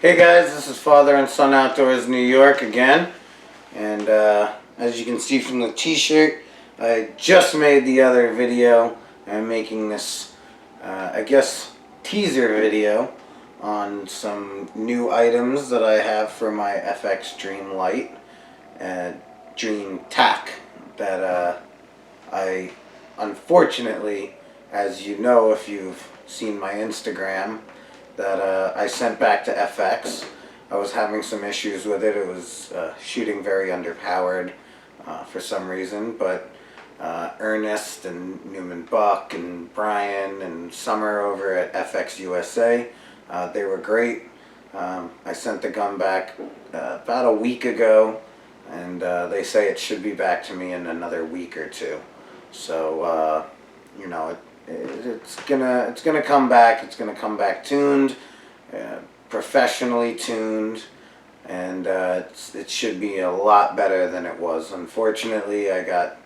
Hey guys, this is Father and Son Outdoors New York again, and as you can see from the t-shirt, I just made the other video. I'm making this, I guess, teaser video on some new items that I have for my FX Dreamlite and DreamTac that I unfortunately, as you know if you've seen my Instagram, that I sent back to FX. I was having some issues with it. It was shooting very underpowered for some reason, but Ernest and Newman Buck and Brian and Summer over at FX USA, they were great. I sent the gun back about a week ago, and they say it should be back to me in another week or two. So you know, it's gonna come back. It's gonna come back tuned, professionally tuned, and it should be a lot better than it was. Unfortunately, I got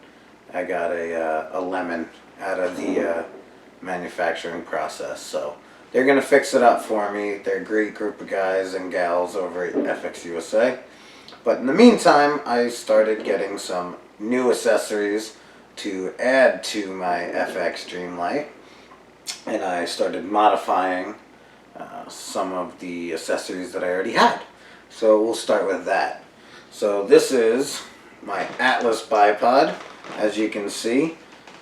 a lemon out of the manufacturing process. So they're gonna fix it up for me. They're a great group of guys and gals over at FX USA. But in the meantime, I started getting some new accessories to add to my FX Dreamlite, and I started modifying some of the accessories that I already had. So we'll start with that. So this is my Atlas bipod, as you can see,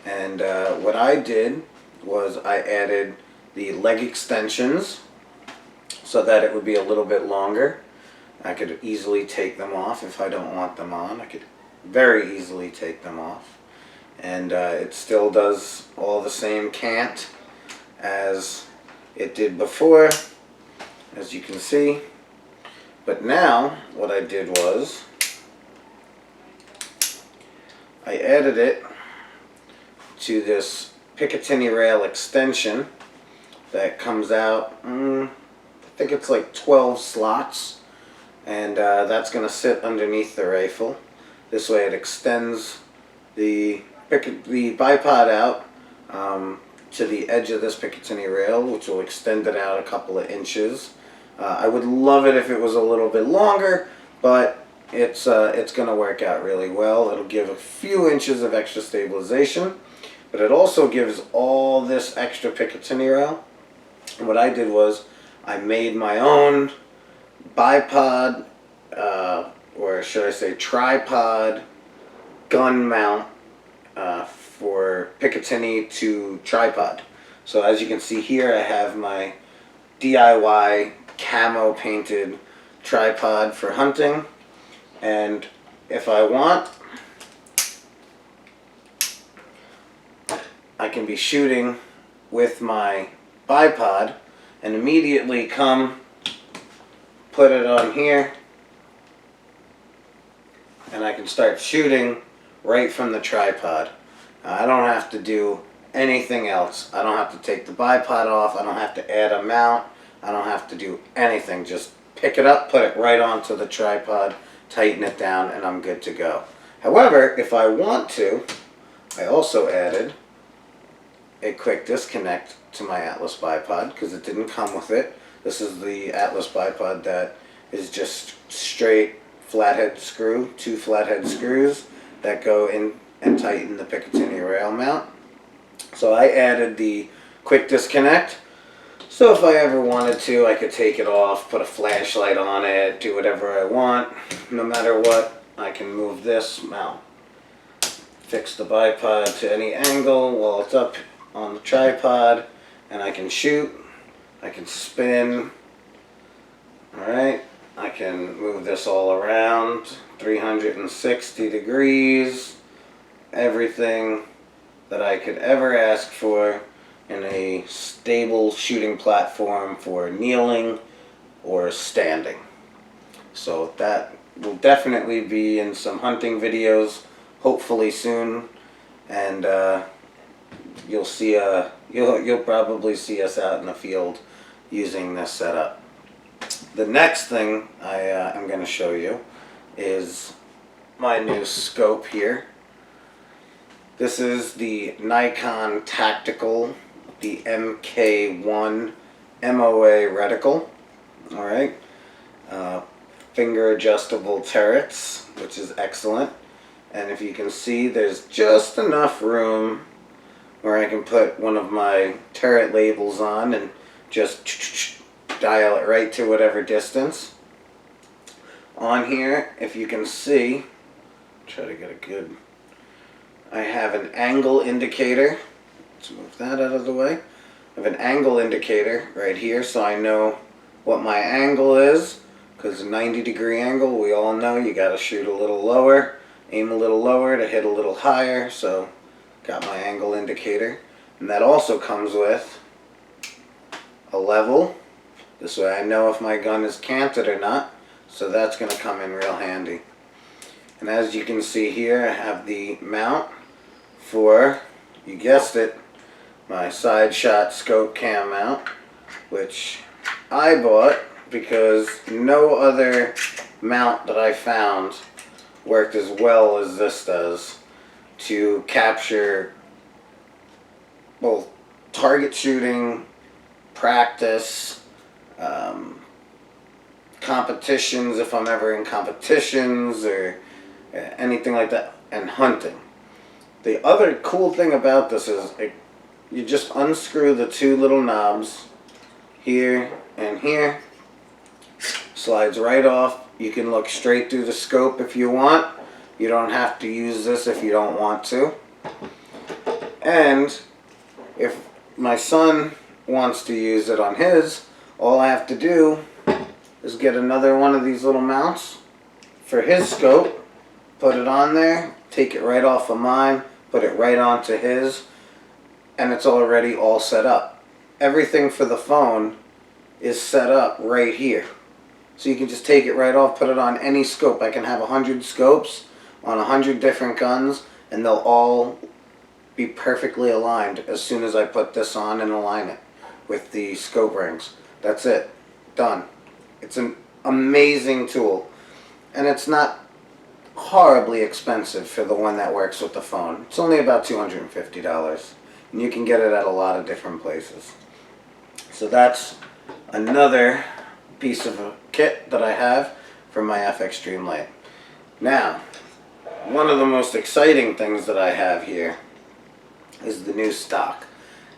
and what I did was I added the leg extensions so that it would be a little bit longer. I could easily take them off if I don't want them on. I could very easily take them off. And it still does all the same cant as it did before, as you can see. But now what I did was I added it to this Picatinny rail extension that comes out, I think it's like 12 slots, and that's going to sit underneath the rifle. This way it extends the bipod out to the edge of this Picatinny rail, which will extend it out a couple of inches. I would love it if it was a little bit longer, but it's going to work out really well. It'll give a few inches of extra stabilization, but it also gives all this extra Picatinny rail. And what I did was I made my own bipod, or should I say tripod, gun mount for Picatinny to tripod. So as you can see here, I have my DIY camo painted tripod for hunting, and if I want, I can be shooting with my bipod and immediately come put it on here, and I can start shooting right from the tripod. I don't have to do anything else. I don't have to take the bipod off. I don't have to add a mount. I don't have to do anything. Just pick it up, put it right onto the tripod, tighten it down, and I'm good to go. However, if I want to, I also added a quick disconnect to my Atlas bipod because it didn't come with it. This is the Atlas bipod that is just straight flathead screw, 2 flathead screws that go in and tighten the Picatinny rail mount. So I added the quick disconnect, so if I ever wanted to, I could take it off, put a flashlight on it, do whatever I want. No matter what, I can move this mount, fix the bipod to any angle while it's up on the tripod, and I can shoot, I can spin. Alright, I can move this all around 360 degrees, everything that I could ever ask for in a stable shooting platform for kneeling or standing. So that will definitely be in some hunting videos, hopefully soon, and you'll see you'll probably see us out in the field using this setup. The next thing I am going to show you is my new scope here. This is the Nikon Tactical, the MK1 MOA reticle. Alright, finger adjustable turrets, which is excellent. And if you can see, there's just enough room where I can put one of my turret labels on and just dial it right to whatever distance. On here, if you can see, try to get a good, I have an angle indicator. Let's move that out of the way. I have an angle indicator right here, so I know what my angle is, because a 90-degree angle, we all know you got to shoot a little lower, aim a little lower to hit a little higher. So got my angle indicator, and that also comes with a level. This way I know if my gun is canted or not, so that's going to come in real handy. And as you can see here, I have the mount for, you guessed it, my side shot scope cam mount, which I bought because no other mount that I found worked as well as this does to capture both target shooting, practice, competitions if I'm ever in competitions or anything like that, and hunting. The other cool thing about this is you just unscrew the two little knobs here and here, slides right off. You can look straight through the scope if you want. You don't have to use this if you don't want to. And if my son wants to use it on his, all I have to do is get another one of these little mounts for his scope, put it on there, take it right off of mine, put it right onto his, and it's already all set up. Everything for the phone is set up right here. So you can just take it right off, put it on any scope. I can have 100 scopes on 100 different guns, and they'll all be perfectly aligned as soon as I put this on and align it with the scope rings. That's it. Done. It's an amazing tool, and it's not horribly expensive for the one that works with the phone. It's only about $250, and you can get it at a lot of different places. So that's another piece of a kit that I have for my FX Dreamlite. Now, one of the most exciting things that I have here is the new stock.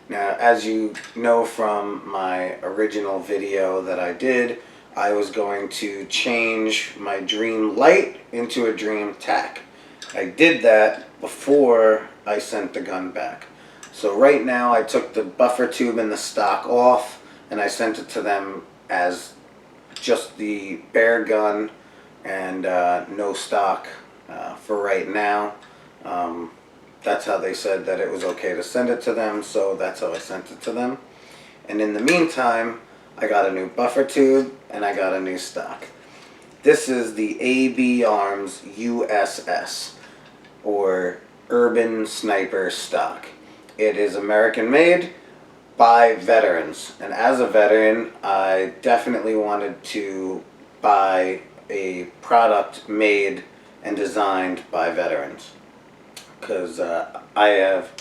Now, as you know from my original video that I did, I was going to change my Dreamlite into a DreamTac. I did that before I sent the gun back. So right now I took the buffer tube and the stock off, and I sent it to them as just the bare gun and no stock for right now. That's how they said that it was okay to send it to them, so that's how I sent it to them. And in the meantime, I got a new buffer tube and I got a new stock. This is the AB Arms USS, or Urban Sniper stock. It is American made by veterans, and as a veteran I definitely wanted to buy a product made and designed by veterans, because I have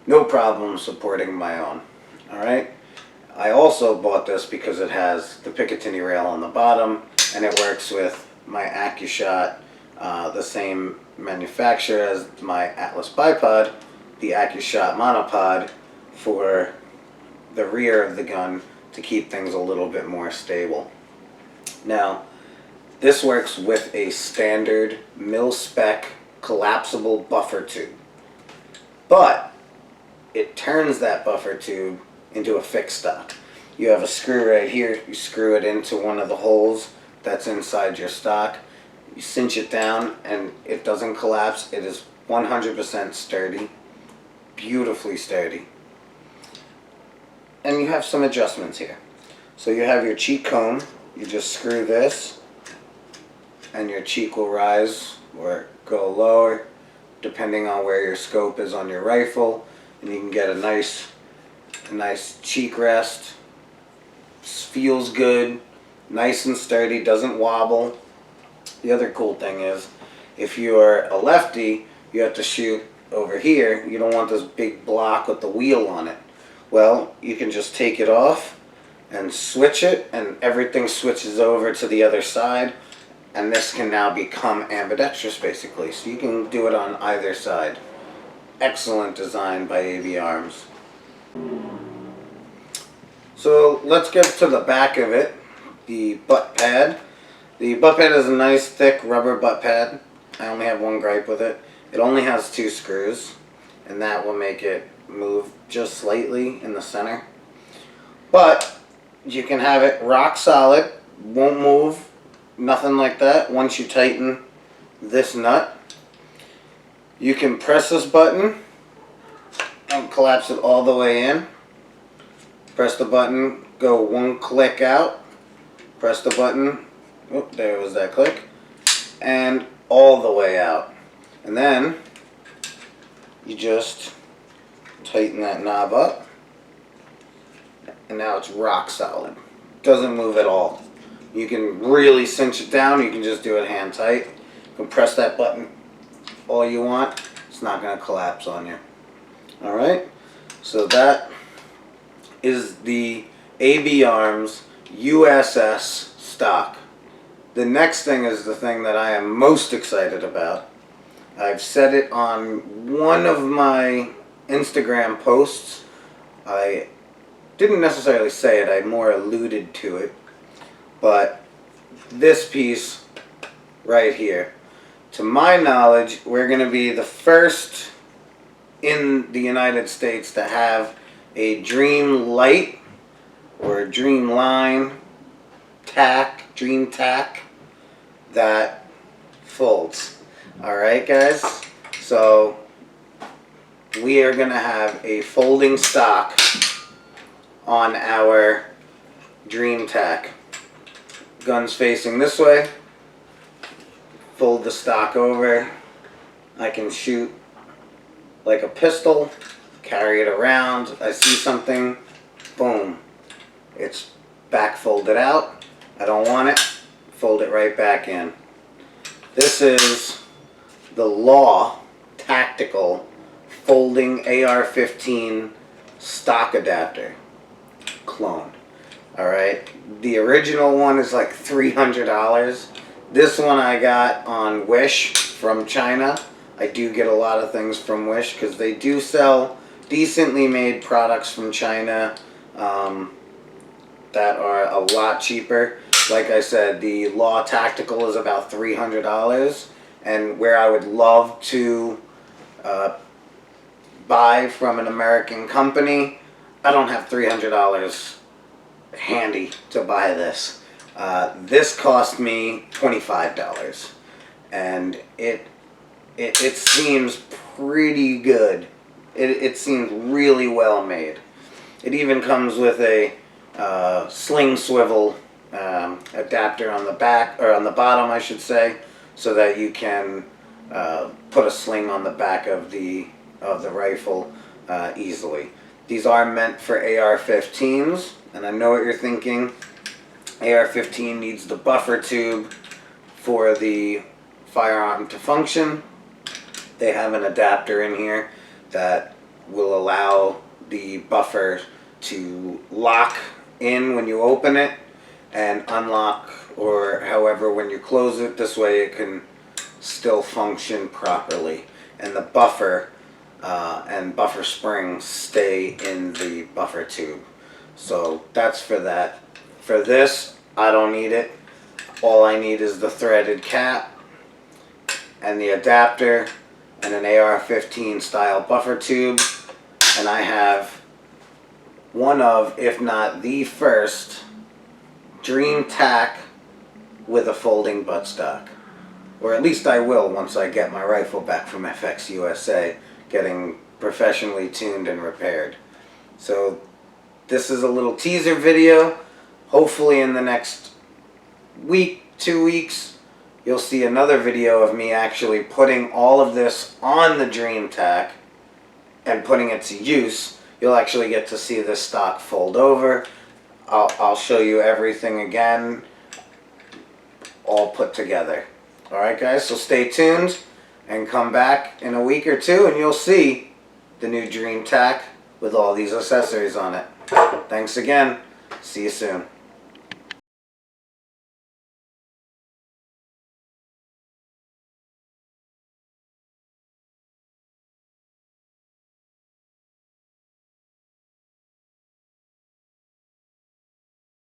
no problem supporting my own. Alright, I also bought this because it has the Picatinny rail on the bottom, and it works with my AccuShot, the same manufacturer as my Atlas bipod, the AccuShot monopod, for the rear of the gun to keep things a little bit more stable. Now, this works with a standard mil-spec collapsible buffer tube, but it turns that buffer tube into a fixed stock. You have a screw right here, you screw it into one of the holes that's inside your stock, you cinch it down and it doesn't collapse. It is 100% sturdy, beautifully sturdy. And you have some adjustments here. So you have your cheek cone, you just screw this and your cheek will rise or go lower depending on where your scope is on your rifle, and you can get a nice cheek rest. Feels good, nice and sturdy, doesn't wobble. The other cool thing is, if you're a lefty, you have to shoot over here. You don't want this big block with the wheel on it. Well, you can just take it off and switch it, and everything switches over to the other side, and this can now become ambidextrous basically, so you can do it on either side. Excellent design by AB Arms. So let's get to the back of it, the butt pad. The butt pad is a nice thick rubber butt pad. I only have one gripe with it. It only has 2 screws, and that will make it move just slightly in the center. But you can have it rock solid, won't move, nothing like that once you tighten this nut. You can press this button and collapse it all the way in. Press the button, go 1 click out, press the button, oh, there was that click, and all the way out. And then you just tighten that knob up, and now it's rock solid. Doesn't move at all. You can really cinch it down. You can just do it hand tight. You can press that button all you want. It's not going to collapse on you. Alright, so that is the AB Arms USS stock. The next thing is the thing that I am most excited about. I've said it on one of my Instagram posts. I didn't necessarily say it, I more alluded to it. But this piece right here, to my knowledge, we're going to be the first in the United States to have a Dreamlite or a Dreamline DreamTac that folds. Alright guys, so we are going to have a folding stock on our DreamTac. Guns facing this way, fold the stock over. I can shoot like a pistol, carry it around. I see something, boom, it's back folded out. I don't want it, fold it right back in. This is the Law Tactical Folding AR-15 stock adapter clone. Alright, the original one is like $300. This one I got on Wish from China. I do get a lot of things from Wish because they do sell decently made products from China that are a lot cheaper. Like I said, the Law Tactical is about $300, and where I would love to buy from an American company, I don't have $300 handy to buy this. This cost me $25, and it seems pretty good. It seems really well made. It even comes with a sling swivel adapter on the back, or on the bottom I should say, so that you can put a sling on the back of the rifle easily. These are meant for AR-15s, and I know what you're thinking. AR-15 needs the buffer tube for the firearm to function. They have an adapter in here that will allow the buffer to lock in when you open it and unlock, or however when you close it. This way it can still function properly, and the buffer and buffer springs stay in the buffer tube. So that's for that. For this, I don't need it. All I need is the threaded cap and the adapter and an AR-15 style buffer tube, and I have one of, if not the first, DreamTac with a folding buttstock. Or at least I will once I get my rifle back from FX USA, getting professionally tuned and repaired. So this is a little teaser video. Hopefully in the next week, 2 weeks, you'll see another video of me actually putting all of this on the DreamTac and putting it to use. You'll actually get to see this stock fold over. I'll show you everything again, all put together. Alright guys, so stay tuned and come back in a week or two and you'll see the new DreamTac with all these accessories on it. Thanks again. See you soon.